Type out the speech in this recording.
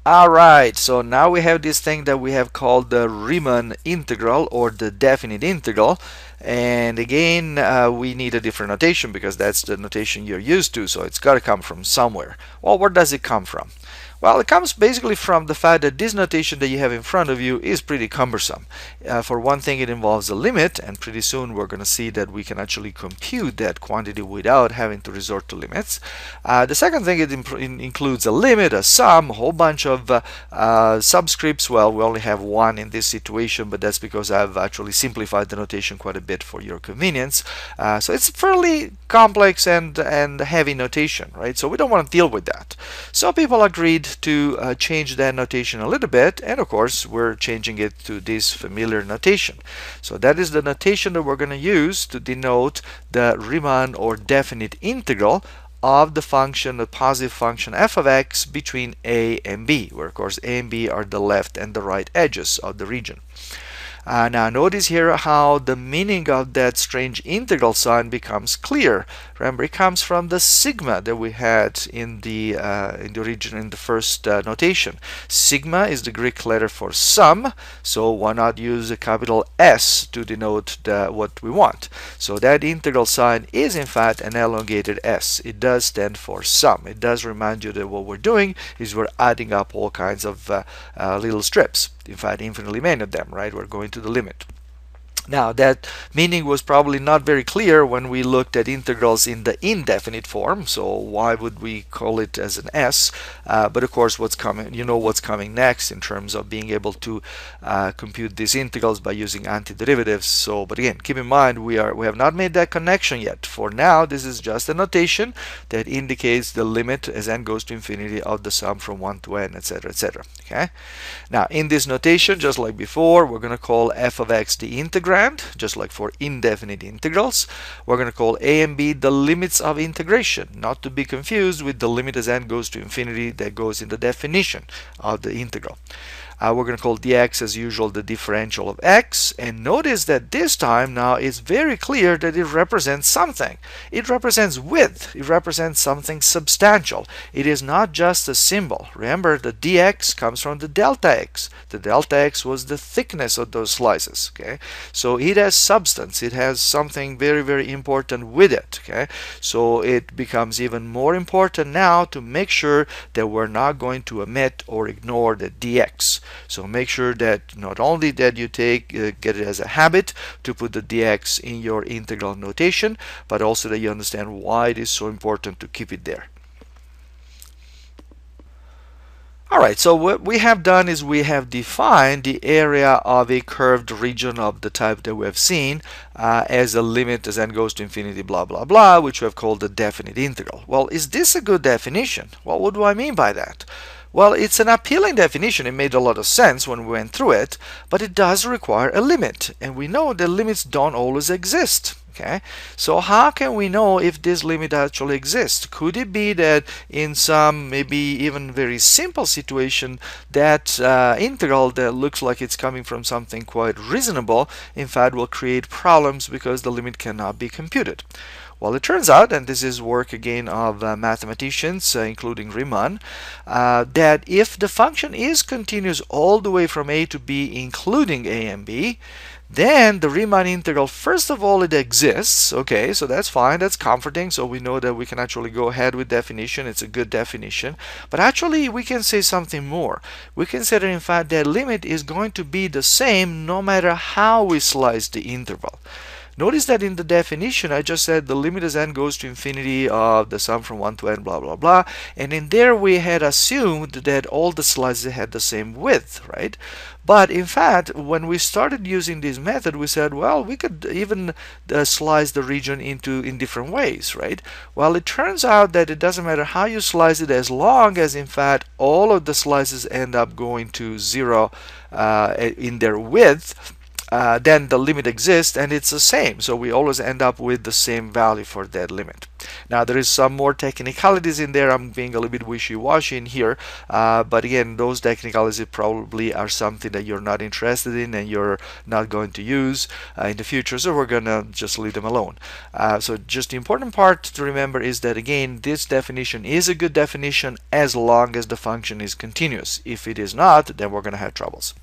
Alright, so now we have this thing that we have called the Riemann integral or the definite integral. And again, we need a different notation because that's the notation you're used to, so it's got to come from somewhere. Well, where does it come from? Well, it comes basically from the fact that this notation that you have in front of you is pretty cumbersome. For one thing, it involves a limit, and pretty soon we're going to see that we can actually compute that quantity without having to resort to limits. The second thing, it includes a limit, a sum, a whole bunch of subscripts. Well, we only have one in this situation, but that's because I've actually simplified the notation quite a bit for your convenience. So it's fairly complex and heavy notation, right? So we don't want to deal with that. So people agreed to change that notation a little bit, and of course we're changing it to this familiar notation. So that is the notation that we're going to use to denote the Riemann or definite integral of the function, the positive function f of x between a and b, where of course a and b are the left and the right edges of the region. Now notice here how the meaning of that strange integral sign becomes clear. Remember, it comes from the sigma that we had in the region in the first notation. Sigma is the Greek letter for sum, so why not use a capital S to denote what we want? So that integral sign is in fact an elongated S. It does stand for sum. It does remind you that what we're doing is we're adding up all kinds of little strips. In fact, infinitely many of them, right? We're going to the limit. Now, that meaning was probably not very clear when we looked at integrals in the indefinite form, so why would we call it as an S? But of course, what's coming, you know what's coming next in terms of being able to compute these integrals by using antiderivatives. So, but again, keep in mind we have not made that connection yet. For now, this is just a notation that indicates the limit as n goes to infinity of the sum from 1 to n, etc., etc. Okay. Now, in this notation, just like before, we're going to call f of x the integrand, just like for indefinite integrals. We're going to call a and b the limits of integration, not to be confused with the limit as n goes to infinity that goes in the definition of the integral. We're going to call dx as usual the differential of x, and notice that this time now it's very clear that it represents something. It represents width. It represents something substantial. It is not just a symbol. Remember, the dx comes from the delta x. The delta x was the thickness of those slices. Okay, so it has substance. It has something very, very important with it. Okay, so it becomes even more important now to make sure that we're not going to omit or ignore the dx. So make sure that not only that you get it as a habit to put the dx in your integral notation, but also that you understand why it is so important to keep it there. Alright, so what we have done is we have defined the area of a curved region of the type that we have seen as a limit as n goes to infinity blah blah blah, which we have called the definite integral. Well, is this a good definition? Well, what do I mean by that? Well, it's an appealing definition. It made a lot of sense when we went through it, but it does require a limit, and we know that limits don't always exist. Okay, so how can we know if this limit actually exists? Could it be that in some maybe even very simple situation that integral that looks like it's coming from something quite reasonable in fact will create problems because the limit cannot be computed? Well, it turns out, and this is work again of mathematicians, including Riemann, that if the function is continuous all the way from a to b, including a and b, then the Riemann integral, first of all, it exists. Okay, so that's fine, that's comforting, so we know that we can actually go ahead with definition. It's a good definition, but actually we can say something more. We can say that in fact that limit is going to be the same no matter how we slice the interval. Notice that in the definition I just said the limit as n goes to infinity of the sum from 1 to n blah blah blah, and in there we had assumed that all the slices had the same width, right? But in fact, when we started using this method, we said, well, we could even slice the region in different ways, right? Well, it turns out that it doesn't matter how you slice it as long as in fact all of the slices end up going to 0 in their width. then the limit exists and it's the same. So we always end up with the same value for that limit. Now there is some more technicalities in there. I'm being a little bit wishy-washy in here, but again, those technicalities probably are something that you're not interested in and you're not going to use in the future, so we're gonna just leave them alone. So just the important part to remember is that again, this definition is a good definition as long as the function is continuous. If it is not, then we're gonna have troubles.